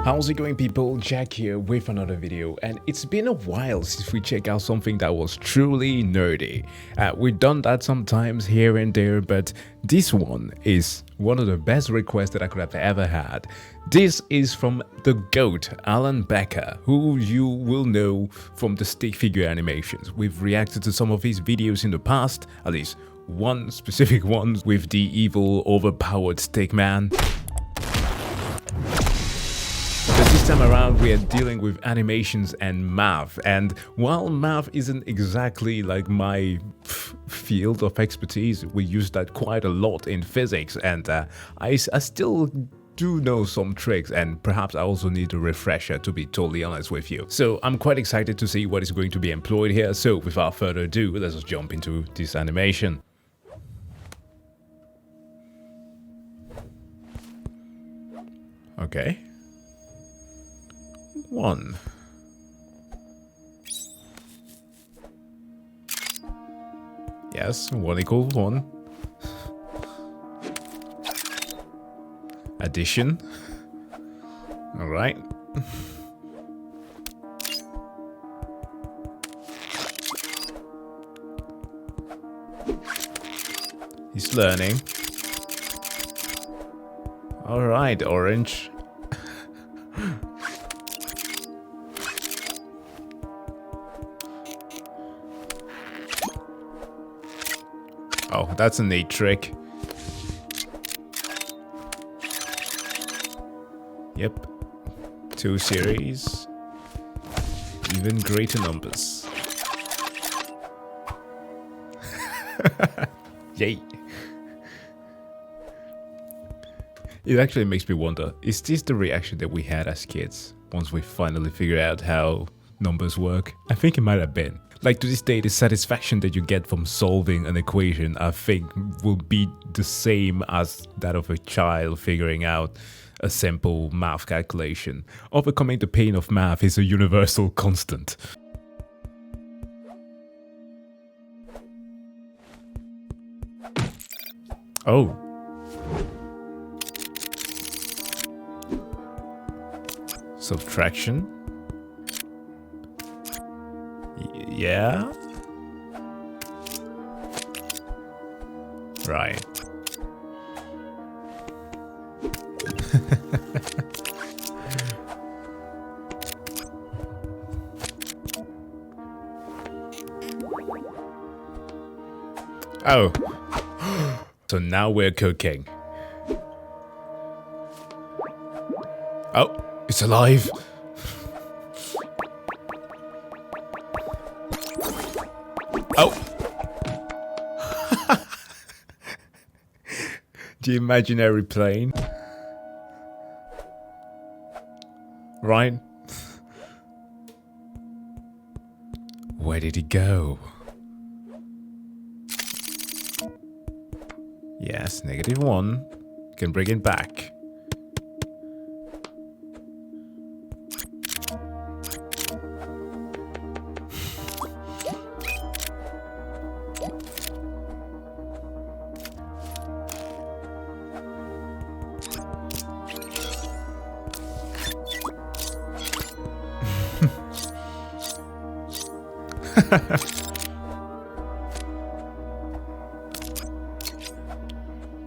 How's it going, people? Jack here with another video, and it's been a while since we checked out something that was truly nerdy. We've done that sometimes here and there, but this one is one of the best requests that I could have ever had. This is from the GOAT, Alan Becker, who you will know from the stick figure animations. We've reacted to some of his videos in the past, at least one specific one with the evil, overpowered stick man. But this time around we are dealing with animations and math, and while math isn't exactly like my field of expertise, we use that quite a lot in physics, and I still do know some tricks, and perhaps I also need a refresher, to be totally honest with you. So I'm quite excited to see what is going to be employed here, so without further ado, let's just jump into this animation. Okay. 1. Yes, 1 equals 1. Addition. All right. He's learning. All right, orange. Oh, that's a neat trick. Yep. 2 series. Even greater numbers. Yay. It actually makes me wonder, is this the reaction that we had as kids once we finally figured out how numbers work? I think it might have been. Like, to this day, the satisfaction that you get from solving an equation, I think, will be the same as that of a child figuring out a simple math calculation. Overcoming the pain of math is a universal constant. Oh. Subtraction. Yeah. Right. Oh. So now we're cooking. Oh, it's alive. Oh! The imaginary plane. Right? Where did he go? Yes, -1. Can bring it back.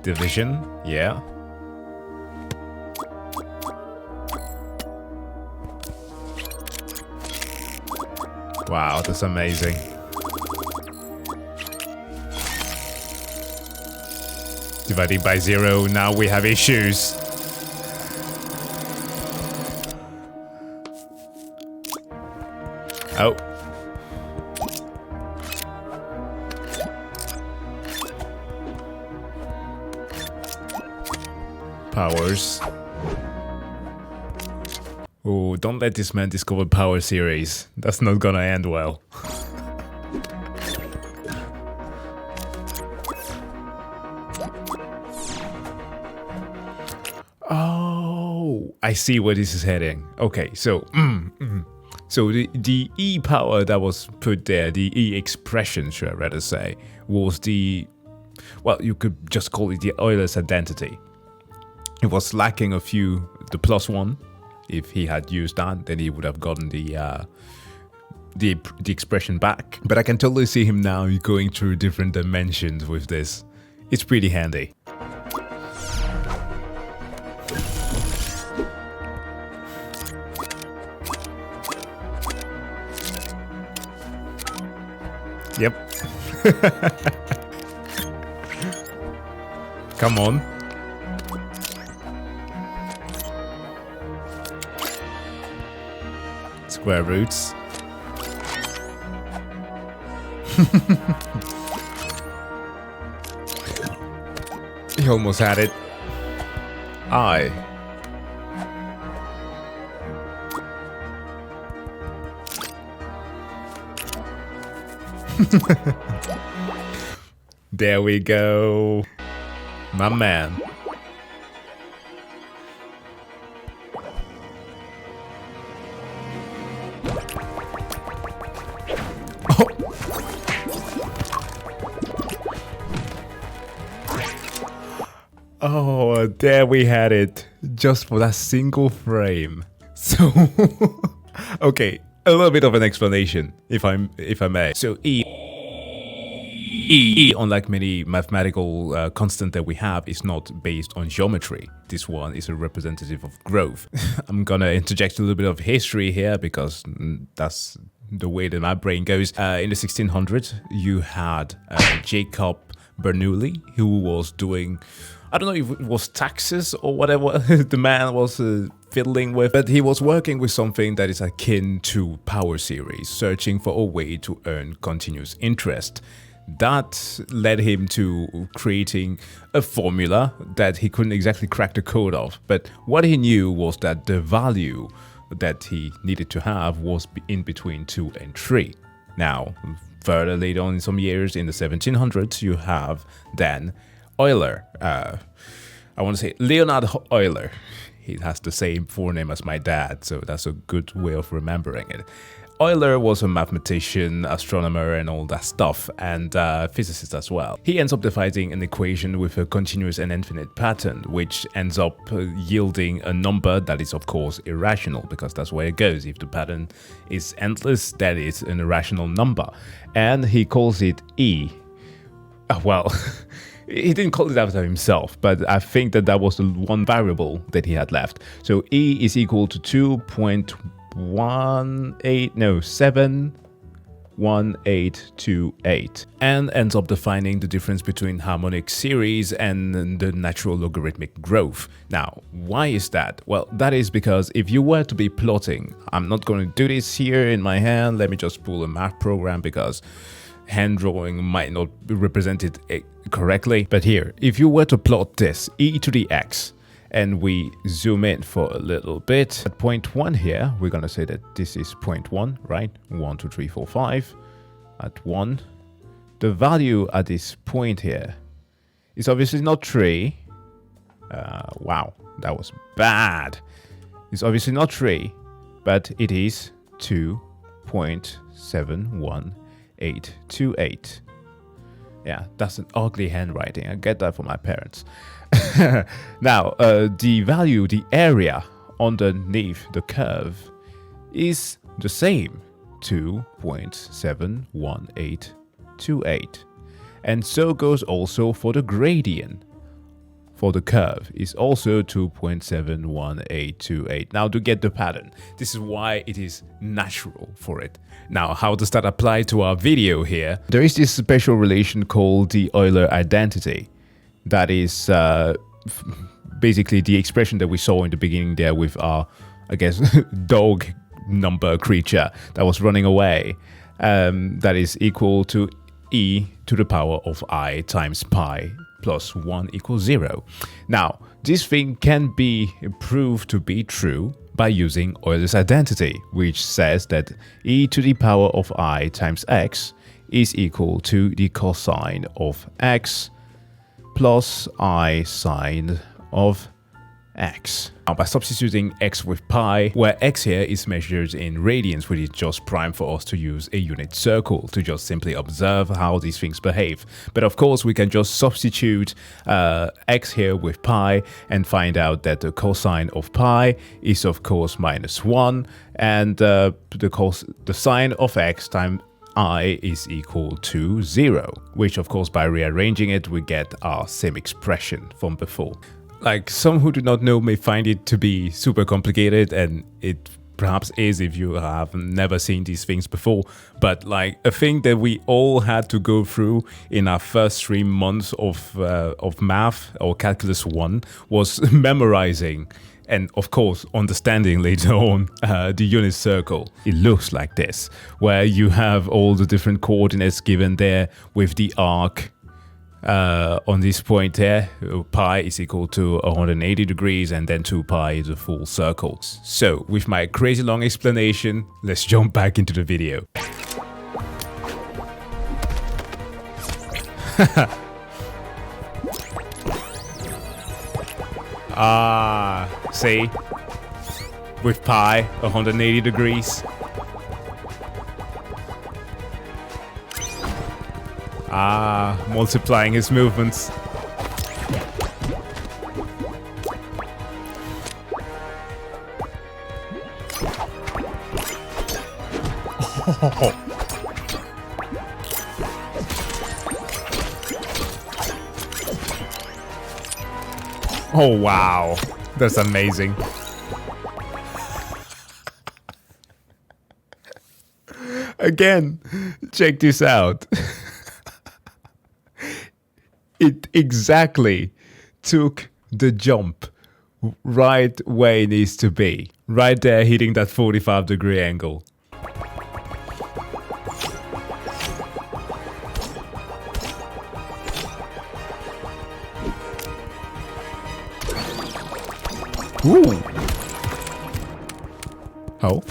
Division, yeah. Wow, that's amazing. Dividing by 0, now we have issues. Oh. Powers. Oh, don't let this man discover power series. That's not gonna end well. Oh, I see where this is heading. Okay, so so the E power that was put there, the E expression, should I rather say, was the, well, you could just call it the Euler's identity. It was lacking a few, the +1 If he had used that, then he would have gotten the expression back. But I can totally see him now going through different dimensions with this. It's pretty handy. Yep. Come on. Square roots. He almost had it. There we go. My man. Oh, there we had it. Just for that single frame. So, okay, a little bit of an explanation, if I may. So E, unlike many mathematical constant that we have, is not based on geometry. This one is a representative of growth. I'm gonna interject a little bit of history here because that's the way that my brain goes. In the 1600s, you had Jacob Bernoulli, who was doing, I don't know if it was taxes or whatever the man was fiddling with, but he was working with something that is akin to power series, searching for a way to earn continuous interest. That led him to creating a formula that he couldn't exactly crack the code of, but what he knew was that the value that he needed to have was in between 2 and 3. Now, further later on in some years, in the 1700s, you have then Euler. I want to say Leonhard Euler. He has the same forename as my dad, so that's a good way of remembering it. Euler was a mathematician, astronomer, and all that stuff, and physicist as well. He ends up devising an equation with a continuous and infinite pattern, which ends up yielding a number that is, of course, irrational, because that's where it goes. If the pattern is endless, that is an irrational number. And he calls it E. Well, he didn't call it after himself, but I think that was the one variable that he had left. So E is equal to 71828, and ends up defining the difference between harmonic series and the natural logarithmic growth. Now, why is that? Well, that is because if you were to be plotting, I'm not going to do this here in my hand, let me just pull a math program because hand drawing might not represent it correctly. But here, if you were to plot this, e to the x, and we zoom in for a little bit, at point 1 here, we're going to say that this is point 1, right? 1, 2, 3, 4, 5. At 1. The value at this point here is obviously not 3. Wow, that was bad. It's obviously not 3, but it is 2.71828. Yeah, that's an ugly handwriting. I get that from my parents. Now, the value, the area underneath the curve is the same, 2.71828. And so goes also for the gradient for the curve is also 2.71828. Now, to get the pattern, this is why it is natural for it. Now, how does that apply to our video here? There is this special relation called the Euler identity. That is basically the expression that we saw in the beginning there with our, I guess, dog number creature that was running away. That is equal to e to the power of I times pi plus 1 equals 0. Now, this thing can be proved to be true by using Euler's identity, which says that e to the power of I times x is equal to the cosine of x plus I sine of x. Now by substituting x with pi, where x here is measured in radians, which is just prime for us to use a unit circle to just simply observe how these things behave. But of course we can just substitute x here with pi and find out that the cosine of pi is of course -1, and the sine of x times I is equal to 0, which of course by rearranging it we get our same expression from before. Like, some who do not know may find it to be super complicated, and it perhaps is if you have never seen these things before, but like a thing that we all had to go through in our first 3 months of math or calculus 1 was memorizing and of course understanding later on the unit circle. It looks like this, where you have all the different coordinates given there with the arc on this point here. Pi is equal to 180 degrees, and then 2 pi is a full circle. So with my crazy long explanation, let's jump back into the video. See? With pi, 180 degrees. Multiplying his movements. Oh wow, that's amazing. Again, check this out. It exactly took the jump right where it needs to be. Right there, hitting that 45-degree angle. Ooh. Oh.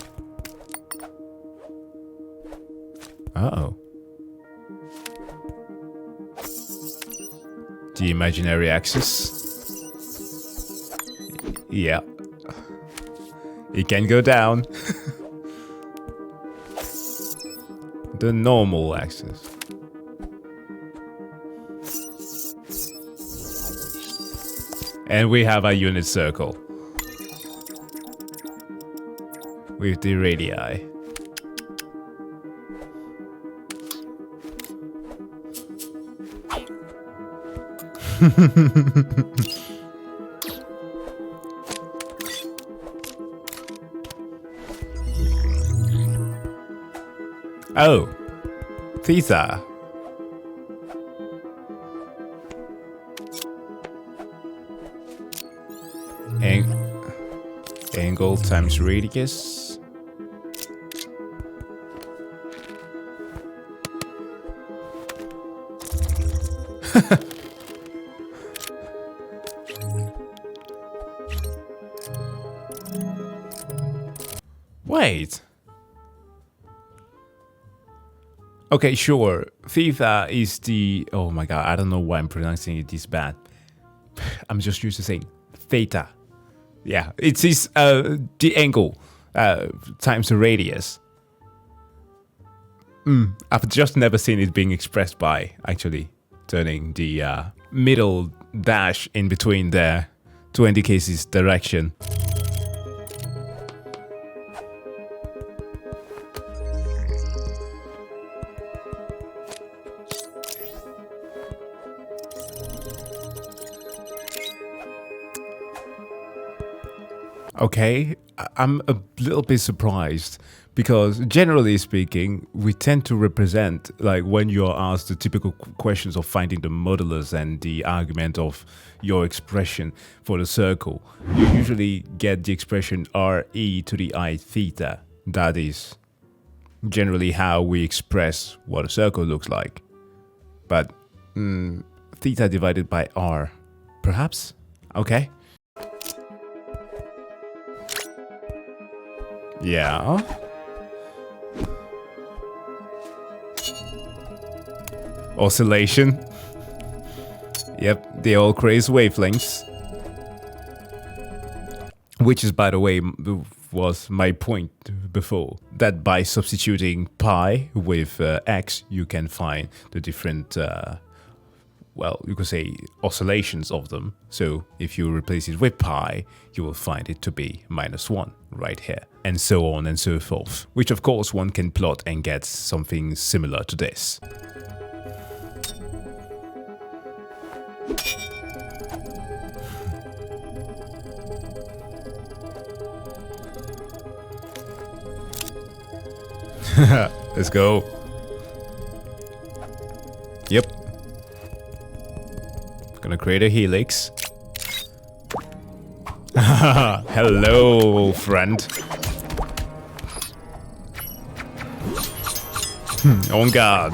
Uh-oh. The imaginary axis. Yeah. It can go down. The normal axis. And we have a unit circle. With the radii. Oh, theta. Angle times radius. Wait. Okay, sure. Theta is the... Oh my god, I don't know why I'm pronouncing it this bad. I'm just used to saying theta. Yeah, it is the angle times the radius. I've just never seen it being expressed by actually turning the middle dash in between there to indicate its direction. Okay, I'm a little bit surprised because generally speaking, we tend to represent, like when you're asked the typical questions of finding the modulus and the argument of your expression for the circle, you usually get the expression RE to the I theta. That is generally how we express what a circle looks like. But theta divided by R, perhaps? Okay. Yeah. Oscillation. Yep, they all create wavelengths. which is, by the way, was my point before, that by substituting pi with x, you can find the different, well, you could say oscillations of them. So if you replace it with pi, you will find it to be -1 right here, and so on and so forth, which of course one can plot and get something similar to this. Let's go. Yep. Gonna create a helix. Hello, friend. On guard.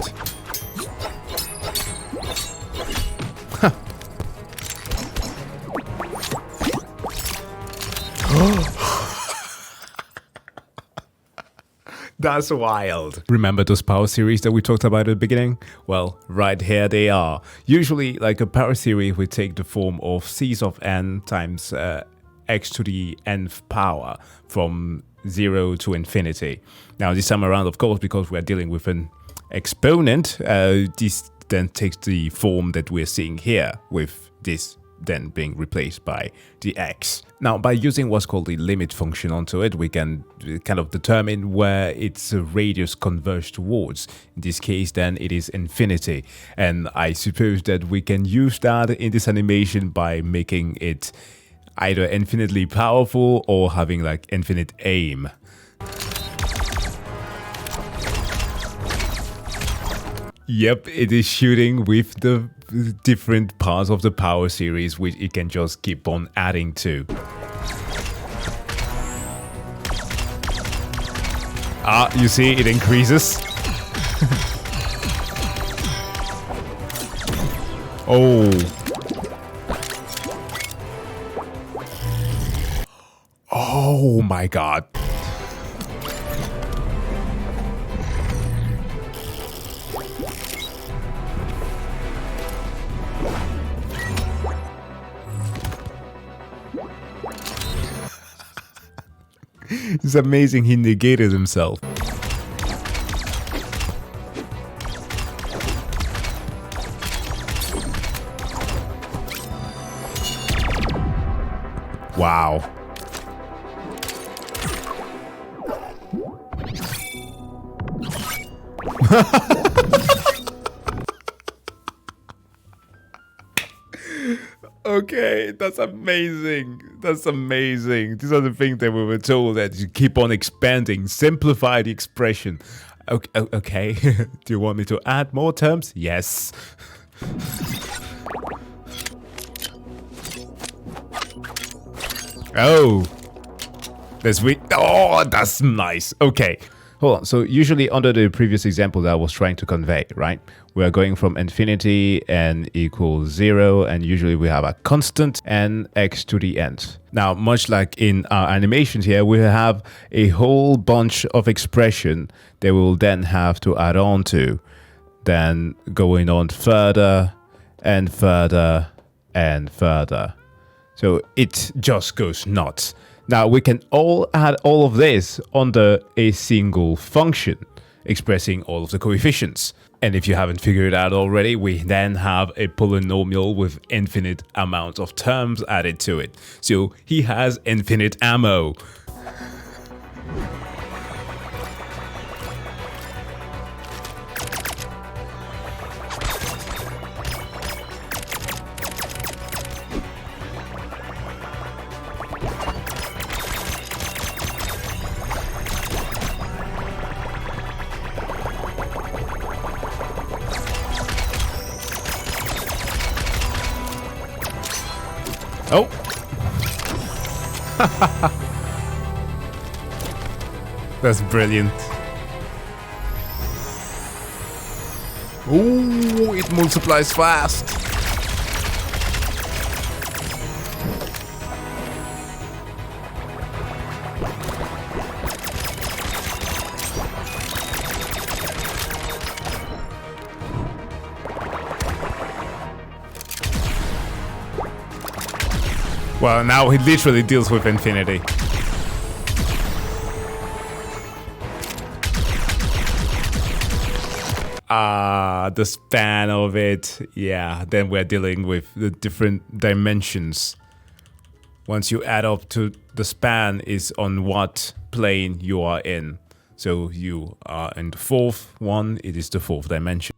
That's wild. Remember those power series that we talked about at the beginning? Well, right here they are. Usually, like a power series would take the form of c of n times x to the nth power from 0 to infinity. Now, this time around, of course, because we're dealing with an exponent, this then takes the form that we're seeing here, with this then being replaced by the x. Now, by using what's called the limit function onto it, we can kind of determine where its radius converges towards. In this case, then it is infinity. And I suppose that we can use that in this animation by making it either infinitely powerful or having like infinite aim. Yep, it is shooting with the different parts of the power series, which it can just keep on adding to. Ah, you see, it increases. Oh. Oh my god. It's amazing he negated himself. Wow. Okay, that's amazing. That's amazing. These are the things that we were told, that you keep on expanding, simplify the expression. Okay. Do you want me to add more terms? Yes. Oh. That's weak. Oh, that's nice. Okay. Hold on. So usually under the previous example that I was trying to convey, right? We are going from infinity n equals 0, and usually we have a constant n x to the nth. Now, much like in our animations here, we have a whole bunch of expression that we'll then have to add on to, then going on further and further and further. So it just goes nuts. Now, we can all add all of this under a single function, expressing all of the coefficients. And if you haven't figured it out already, we then have a polynomial with infinite amounts of terms added to it. So he has infinite ammo. Oh. That's brilliant. Ooh, it multiplies fast. Well, now he literally deals with infinity. The span of it. Yeah, then we're dealing with the different dimensions. Once you add up to the span is on what plane you are in. So you are in the fourth one, it is the fourth dimension.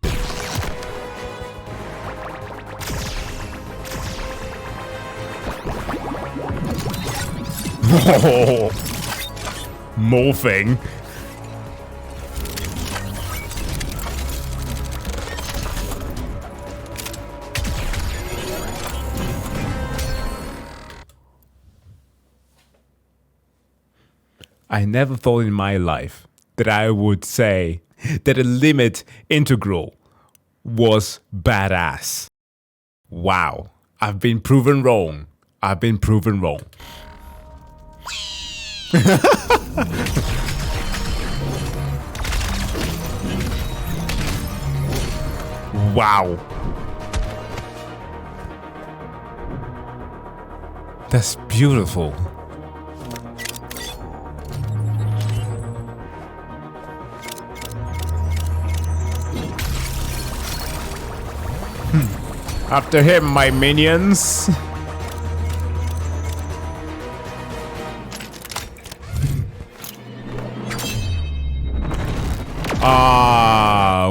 Oh, morphing. I never thought in my life that I would say that a limit integral was badass. Wow, I've been proven wrong. I've been proven wrong. Wow. That's beautiful. After him, my minions.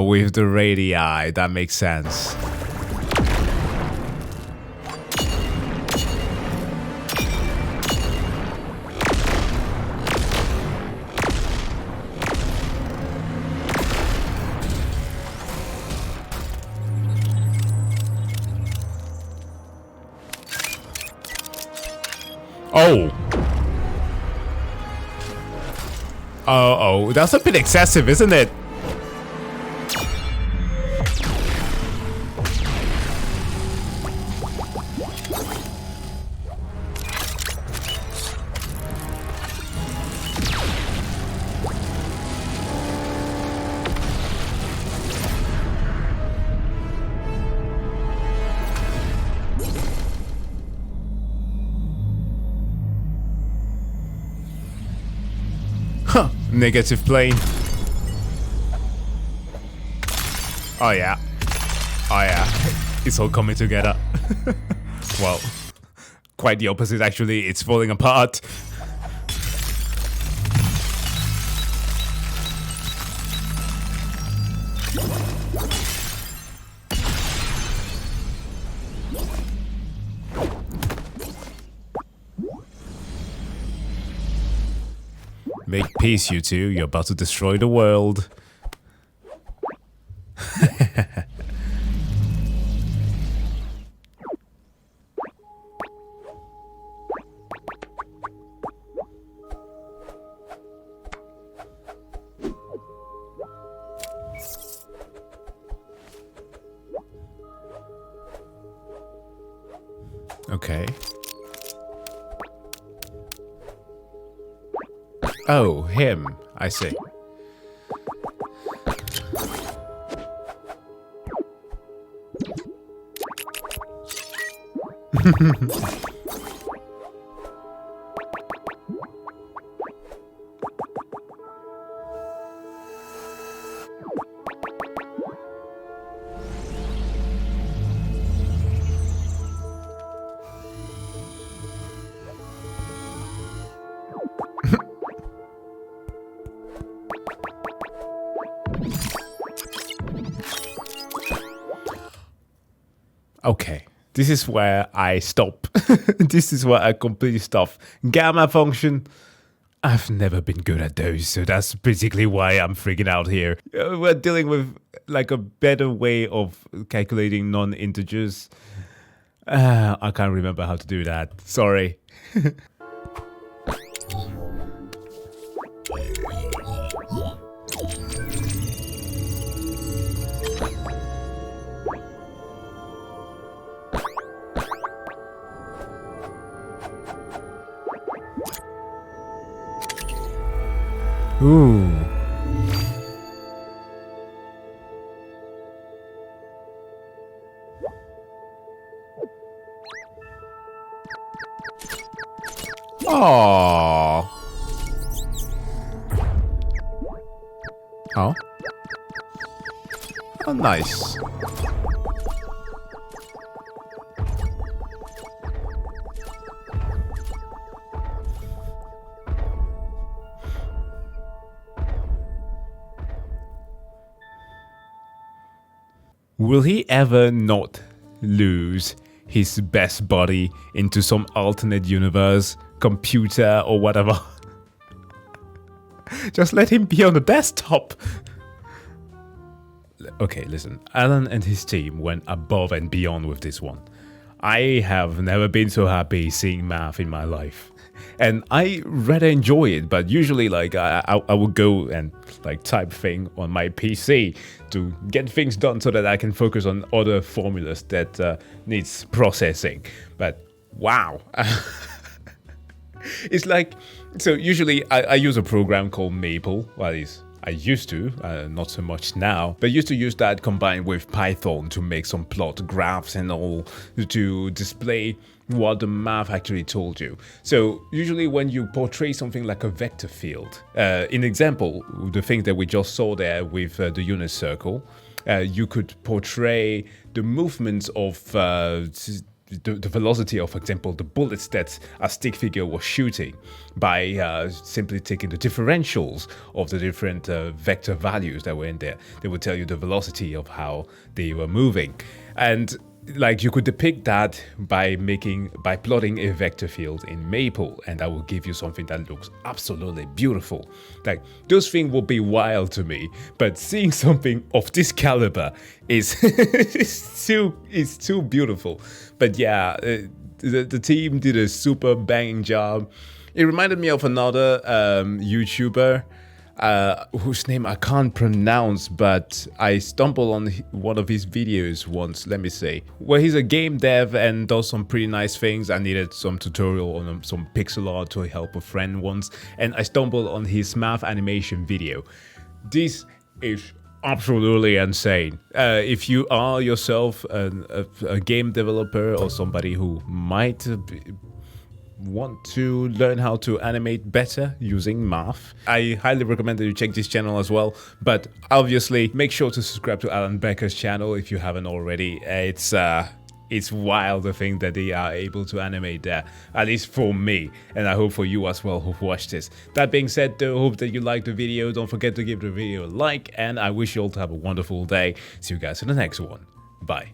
With the radii, that makes sense. Oh, that's a bit excessive, isn't it? Huh, negative plane. Oh yeah. Oh yeah. It's all coming together. Well, quite the opposite actually. It's falling apart. Make peace, you two. You're about to destroy the world. Okay. Oh, him. I see. Okay, this is where I stop. This is where I completely stop. Gamma function. I've never been good at those, so that's basically why I'm freaking out here. We're dealing with like a better way of calculating non-integers. I can't remember how to do that. Sorry. Ooh. Oh. Oh. Oh, nice. Will he ever not lose his best buddy into some alternate universe, computer, or whatever? Just let him be on the desktop. Okay, listen. Alan and his team went above and beyond with this one. I have never been so happy seeing math in my life. And I rather enjoy it, but usually like I would go and like type thing on my PC to get things done so that I can focus on other formulas that needs processing. But wow. It's like, so usually I use a program called Maple. Well, I used to, not so much now, but used to use that combined with Python to make some plot graphs and all to display what the math actually told you. So usually when you portray something like a vector field, in example, the thing that we just saw there with the unit circle, you could portray the movements of the velocity of, for example, the bullets that a stick figure was shooting by simply taking the differentials of the different vector values that were in there. They would tell you the velocity of how they were moving. And like you could depict that by plotting a vector field in Maple, and that will give you something that looks absolutely beautiful. Like those things will be wild to me, but seeing something of this caliber is it's too beautiful. But yeah, the team did a super banging job. It reminded me of another YouTuber whose name I can't pronounce, but I stumbled on one of his videos once, let me say, where he's a game dev and does some pretty nice things. I needed some tutorial on some pixel art to help a friend once, and I stumbled on his math animation video. This is absolutely insane. If you are yourself a game developer or somebody who might want to learn how to animate better using math, I highly recommend that you check this channel as well. But obviously make sure to subscribe to Alan Becker's channel if you haven't already. It's wild the thing that they are able to animate there, at least for me, and I hope for you as well who've watched this. That being said though, hope that you liked the video. Don't forget to give the video a like, and I wish you all to have a wonderful day. See you guys in the next one. Bye.